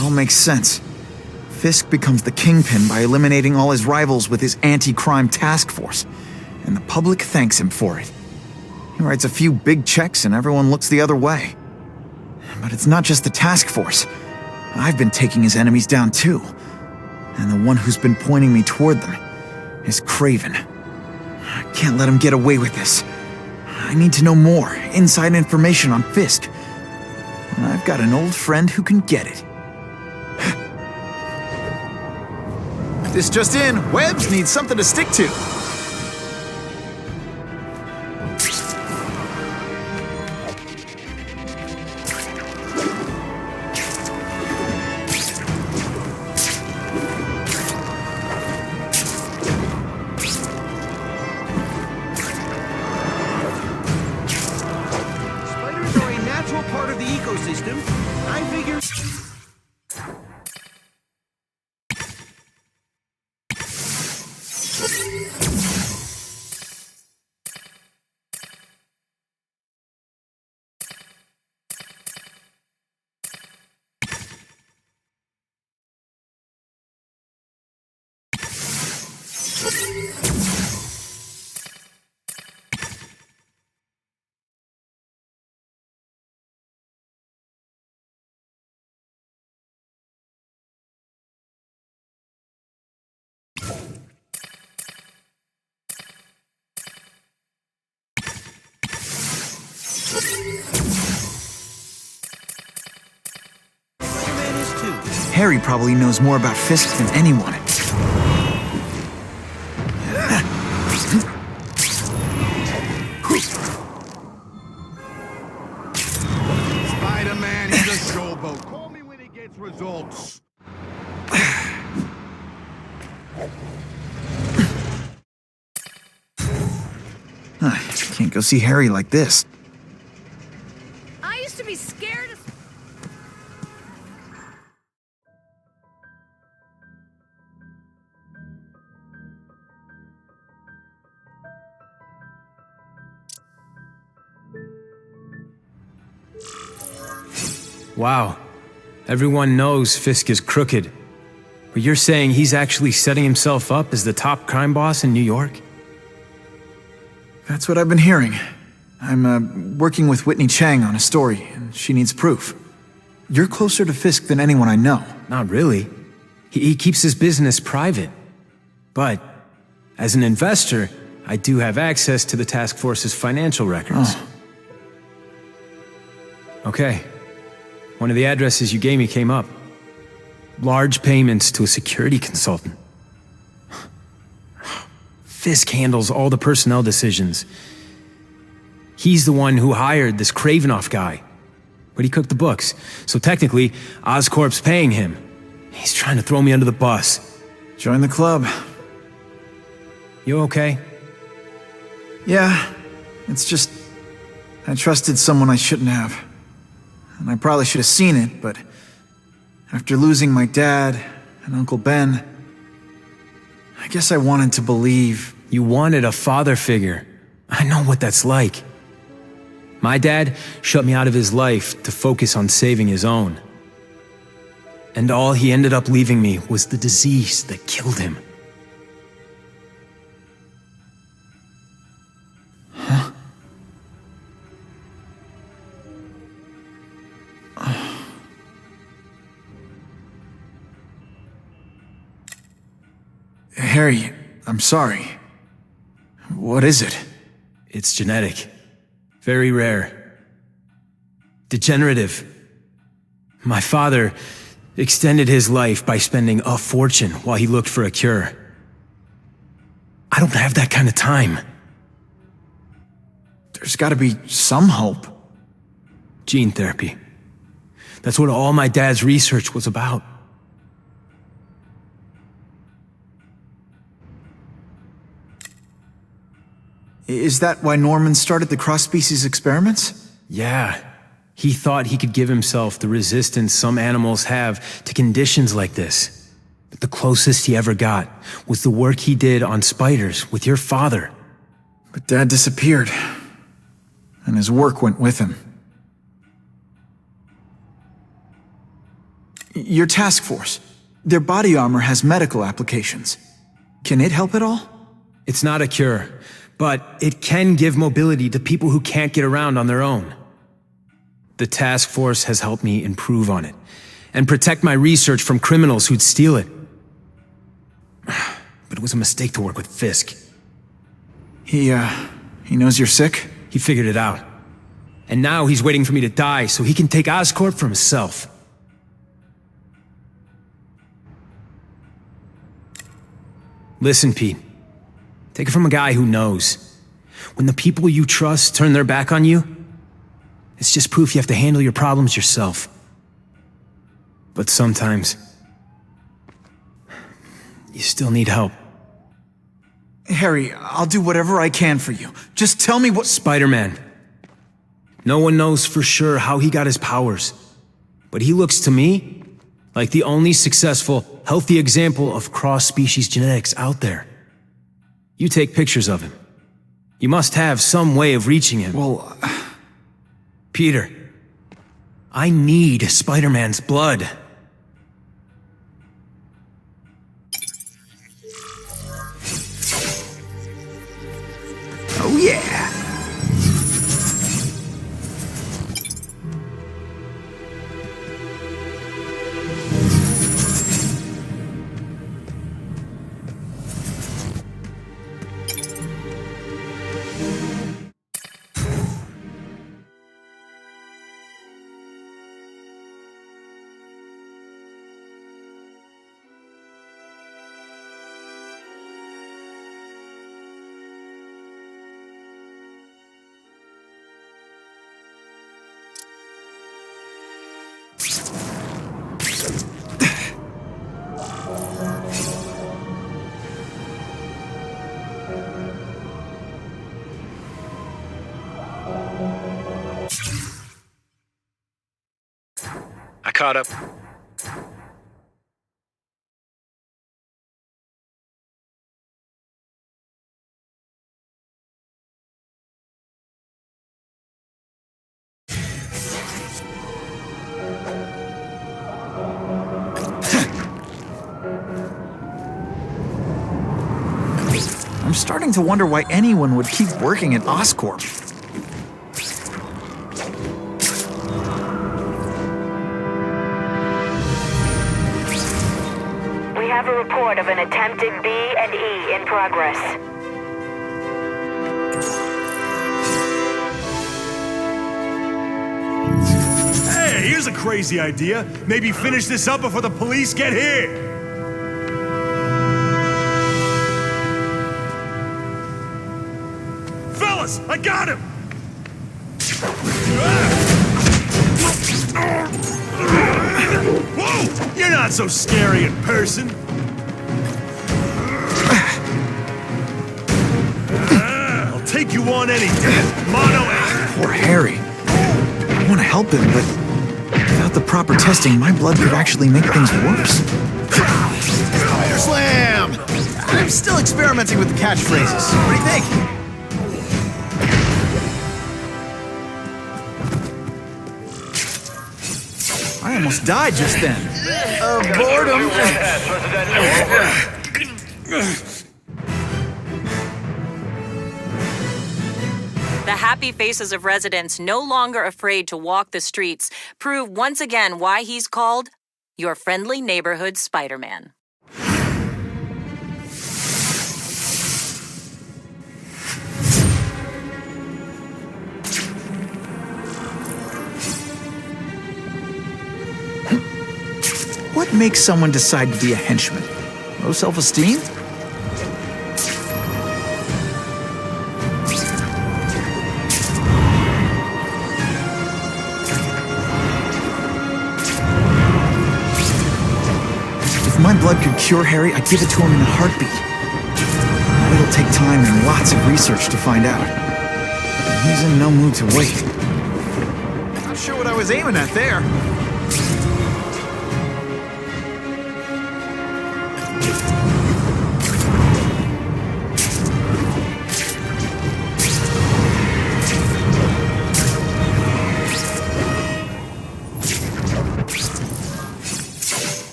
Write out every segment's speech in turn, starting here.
all makes sense. Fisk becomes the kingpin by eliminating all his rivals with his anti-crime task force, and the public thanks him for it. He writes a few big checks and everyone looks the other way. But it's not just the task force. I've been taking his enemies down too. And the one who's been pointing me toward them is Craven. I can't let him get away with this. I need to know more, inside information on Fisk. And I've got an old friend who can get it. This just in, Webbs needs something to stick to. Spiders are a natural part of the ecosystem. I figure... Harry probably knows more about Fisk than anyone. Spider-Man, he's a showboat. Call me when he gets results. Can't go see Harry like this. I used to be scared of... Wow. Everyone knows Fisk is crooked. But you're saying he's actually setting himself up as the top crime boss in New York? That's what I've been hearing. I'm working with Whitney Chang on a story, and she needs proof. You're closer to Fisk than anyone I know. Not really. He keeps his business private. But, as an investor, I do have access to the task force's financial records. Oh. Okay. One of the addresses you gave me came up. Large payments to a security consultant. Fisk handles all the personnel decisions. He's the one who hired this Kravinoff guy. But he cooked the books, so technically, Oscorp's paying him. He's trying to throw me under the bus. Join the club. You okay? Yeah, it's just... I trusted someone I shouldn't have. And I probably should have seen it, but... after losing my dad and Uncle Ben... I guess I wanted to believe... You wanted a father figure. I know what that's like. My dad shut me out of his life to focus on saving his own. And all he ended up leaving me was the disease that killed him. Huh? Harry, I'm sorry. What is it? It's genetic. Very rare. Degenerative. My father extended his life by spending a fortune while he looked for a cure. I don't have that kind of time. There's gotta be some hope. Gene therapy. That's what all my dad's research was about. Is that why Norman started the cross-species experiments? Yeah. He thought he could give himself the resistance some animals have to conditions like this. But the closest he ever got was the work he did on spiders with your father. But Dad disappeared, and his work went with him. Your task force. Their body armor has medical applications. Can it help at all? It's not a cure, but it can give mobility to people who can't get around on their own. The task force has helped me improve on it, and protect my research from criminals who'd steal it. But it was a mistake to work with Fisk. He knows you're sick? He figured it out. And now he's waiting for me to die so he can take Oscorp for himself. Listen, Pete. Take it from a guy who knows. When the people you trust turn their back on you, it's just proof you have to handle your problems yourself. But sometimes, you still need help. Harry, I'll do whatever I can for you. Just tell me what— Spider-Man. No one knows for sure how he got his powers. But he looks to me like the only successful, healthy example of cross-species genetics out there. You take pictures of him. You must have some way of reaching him. Well, Peter, I need Spider-Man's blood. oh yeah! I caught up. I'm starting to wonder why anyone would keep working at Oscorp. We have a report of an attempted B&E in progress. Hey, here's a crazy idea. Maybe finish this up before the police get here. Fellas, I got him! Whoa! You're not so scary in person. I'll take you on any day. Mono A. Poor Harry. I want to help him, but without the proper testing, my blood could actually make things worse. Spider Slam! I'm still experimenting with the catchphrases. What do you think? I almost died just then. Boredom. The happy faces of residents no longer afraid to walk the streets prove once again why he's called your friendly neighborhood Spider-Man. What makes someone decide to be a henchman? Low self-esteem? If my blood could cure Harry, I'd give it to him in a heartbeat. It'll take time and lots of research to find out. And he's in no mood to wait. Not sure what I was aiming at there.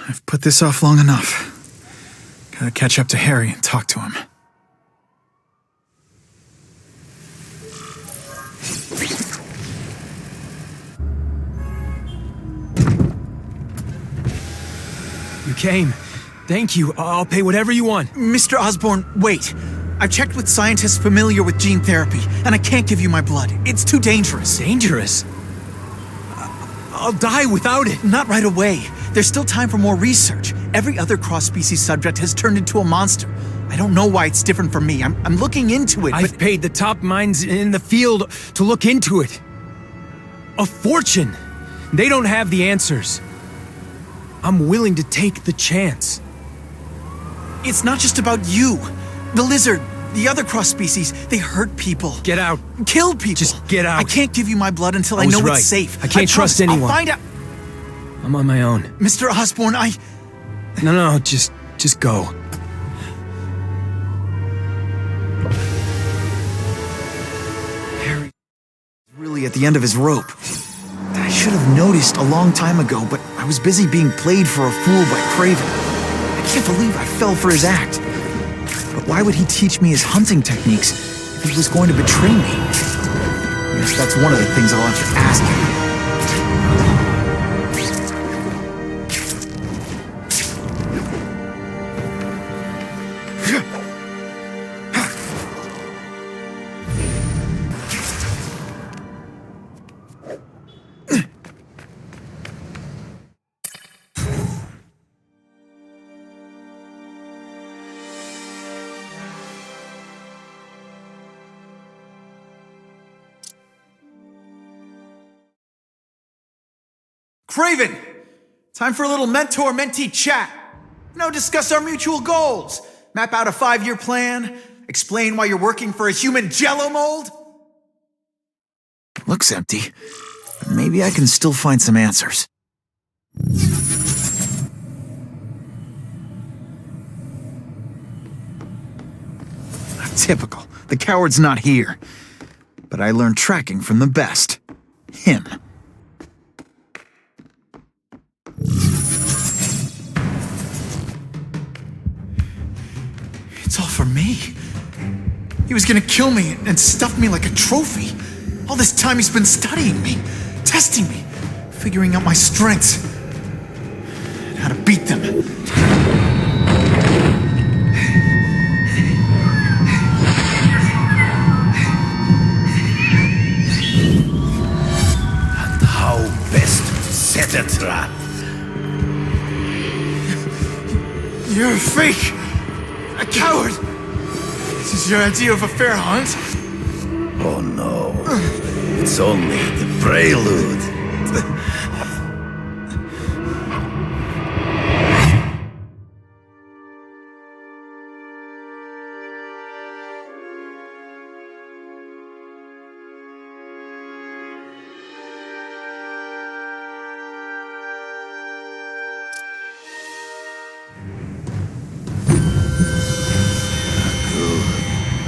I've put this off long enough. Gotta catch up to Harry and talk to him. You came. Thank you. I'll pay whatever you want. Mr. Osborn, wait. I've checked with scientists familiar with gene therapy, and I can't give you my blood. It's too dangerous. Dangerous? I'll die without it. Not right away. There's still time for more research. Every other cross-species subject has turned into a monster. I don't know why it's different from me. I'm looking into it, I've paid the top minds in the field to look into it. A fortune. They don't have the answers. I'm willing to take the chance. It's not just about you. The lizard, the other cross-species, they hurt people. Get out. Kill people. Just get out. I can't give you my blood until I was know right. it's safe. I can't trust promise. anyone. I'll find out. I'm on my own. Mr. Osborn, No, just go. Harry is really at the end of his rope. I should have noticed a long time ago, but I was busy being played for a fool by Craven. I can't believe I fell for his act. But why would he teach me his hunting techniques if he was going to betray me? I guess that's one of the things I'll have to ask him. Craven! Time for a little mentor-mentee chat. Discuss our mutual goals. Map out a 5-year plan. Explain why you're working for a human jello mold. Looks empty. But maybe I can still find some answers. Typical. The coward's not here. But I learned tracking from the best. Him. It's all for me. He was gonna kill me and stuff me like a trophy. All this time he's been studying me, testing me, figuring out my strengths, and how to beat them. And how best to set a trap. You're a fake! A coward! This is your idea of a fair hunt? Oh no, it's only the prelude.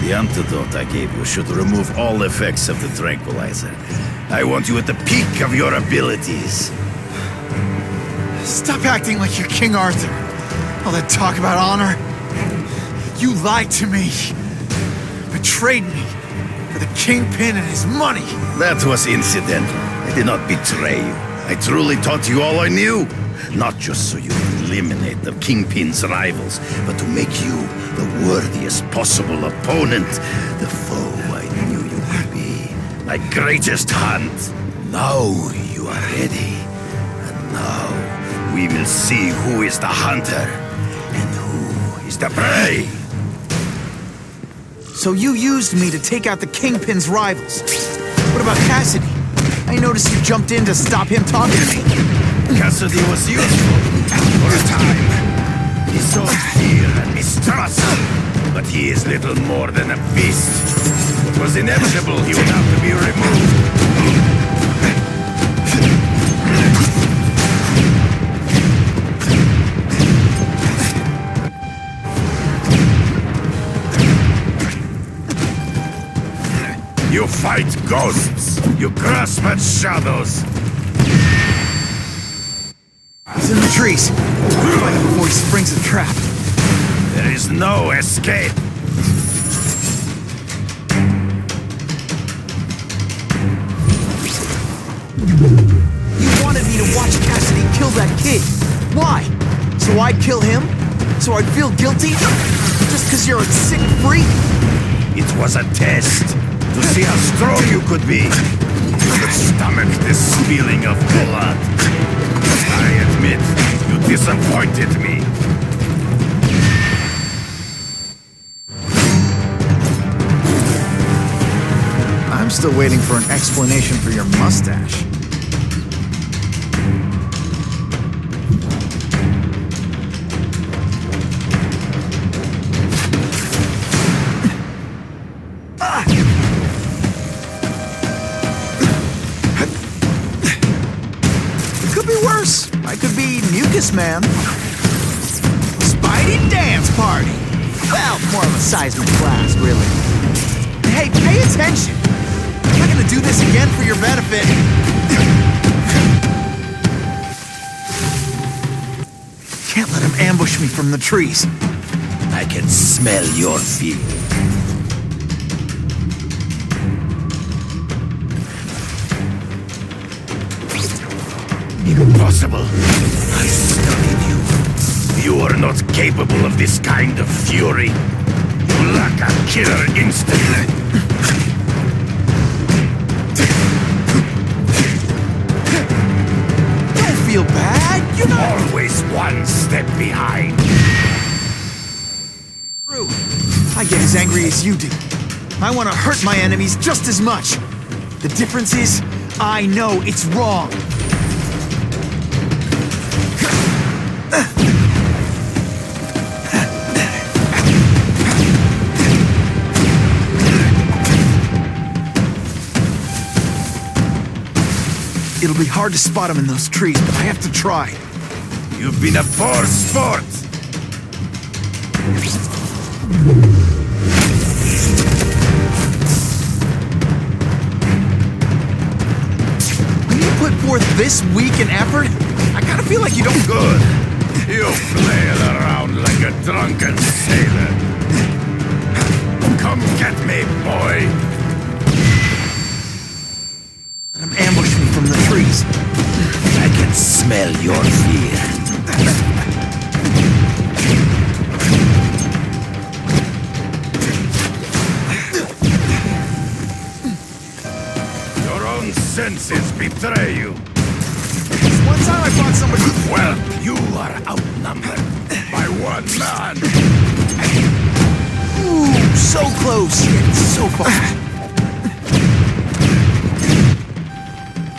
The antidote I gave you should remove all effects of the tranquilizer. I want you at the peak of your abilities. Stop acting like you're King Arthur. All that talk about honor. You lied to me. Betrayed me. For the Kingpin and his money. That was incidental. I did not betray you. I truly taught you all I knew. Not just so you could eliminate the Kingpin's rivals, but to make you the worthiest possible opponent. The foe I knew you could be. My greatest hunt. Now you are ready. And now we will see who is the hunter and who is the prey. So you used me to take out the Kingpin's rivals. What about Cassidy? I noticed you jumped in to stop him talking to me. Cassidy was useful for a time. He sowed fear and mistrust, but he is little more than a beast. It was inevitable he would have to be removed. You fight ghosts. You grasp at shadows. He's in the trees. Find him before he springs a trap. There is no escape. You wanted me to watch Cassidy kill that kid. Why? So I'd kill him? So I'd feel guilty? Just because you're a sick freak? It was a test to see how strong you could be. You could stomach this spilling of blood. I admit, you disappointed me. I'm still waiting for an explanation for your mustache. It could be worse. I could be Mucus Man. Spidey Dance Party. Well, more of a seismic class, really. Hey, pay attention. I'm not gonna do this again for your benefit. Can't let him ambush me from the trees. I can smell your fear. Impossible. I studied you. You are not capable of this kind of fury. You lack a killer instinct. Don't feel bad. You're not Always one step behind. true. I get as angry as you do. I want to hurt my enemies just as much. The difference is, I know it's wrong. It'll be hard to spot him in those trees, but I have to try. You've been a poor sport. When you put forth this week and effort, I kind of feel like you don't. Good. You flail around like a drunken sailor. Come get me, boy. Let him ambush me from the trees. I can smell your fear. Your own senses betray you. One time I fought somebody. Well, you are outnumbered by one man. Ooh, so close, yet so far.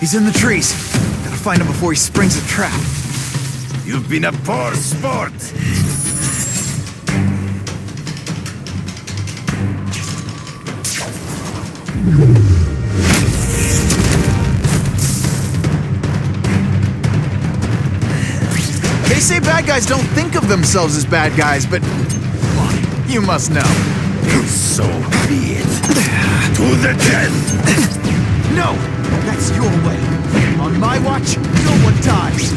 He's in the trees. Gotta find him before he springs a trap. You've been a poor sport. They say bad guys don't think of themselves as bad guys, but you must know. So be it. To the death. No, that's your way. On my watch, no one dies.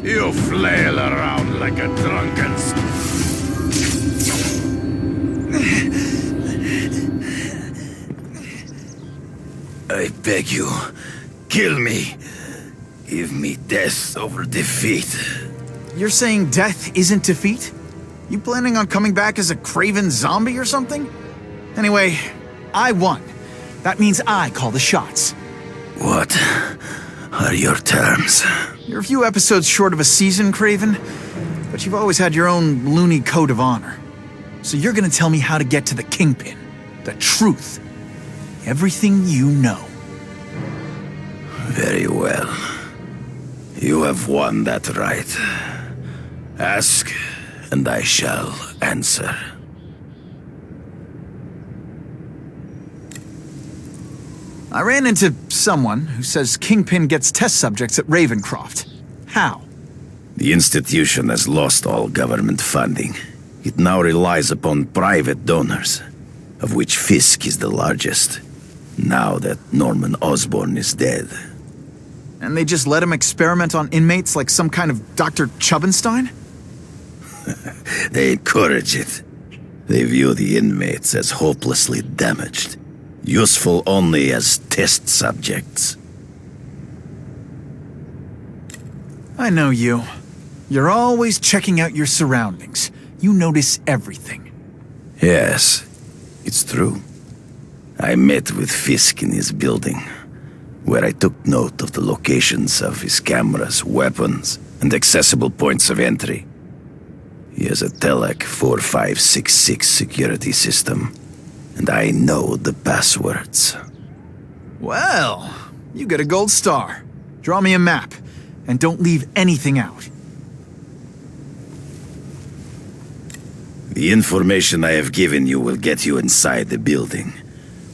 You flail around like a drunken. I beg you, kill me. Give me death over defeat. You're saying death isn't defeat? You planning on coming back as a craven zombie or something? Anyway, I won. That means I call the shots. What are your terms? You're a few episodes short of a season, Craven, but you've always had your own loony code of honor. So you're gonna tell me how to get to the Kingpin. The truth. Everything you know. Very well. You have won that right. Ask, and I shall answer. I ran into someone who says Kingpin gets test subjects at Ravencroft. How? The institution has lost all government funding. It now relies upon private donors, of which Fisk is the largest, now that Norman Osborn is dead. And they just let him experiment on inmates like some kind of Dr. Chubbenstein? They encourage it. They view the inmates as hopelessly damaged, useful only as test subjects. I know you. You're always checking out your surroundings. You notice everything. Yes, it's true. I met with Fisk in his building, where I took note of the locations of his cameras, weapons, and accessible points of entry. He has a Telec 4566 security system, and I know the passwords. Well, you get a gold star. Draw me a map, and don't leave anything out. The information I have given you will get you inside the building,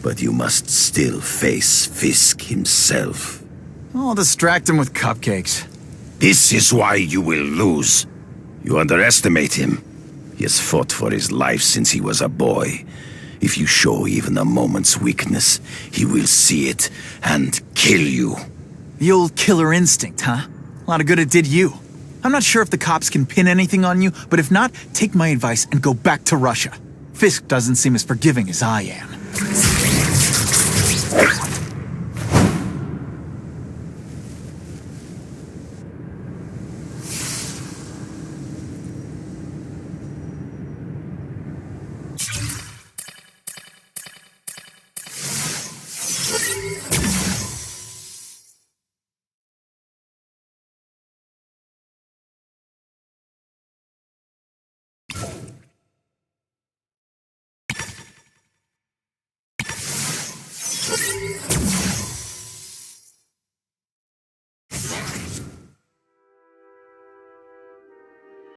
but you must still face Fisk himself. I'll distract him with cupcakes. This is why you will lose. You underestimate him. He has fought for his life since he was a boy. If you show even a moment's weakness, he will see it and kill you. The old killer instinct, huh? A lot of good it did you. I'm not sure if the cops can pin anything on you, but if not, take my advice and go back to Russia. Fisk doesn't seem as forgiving as I am.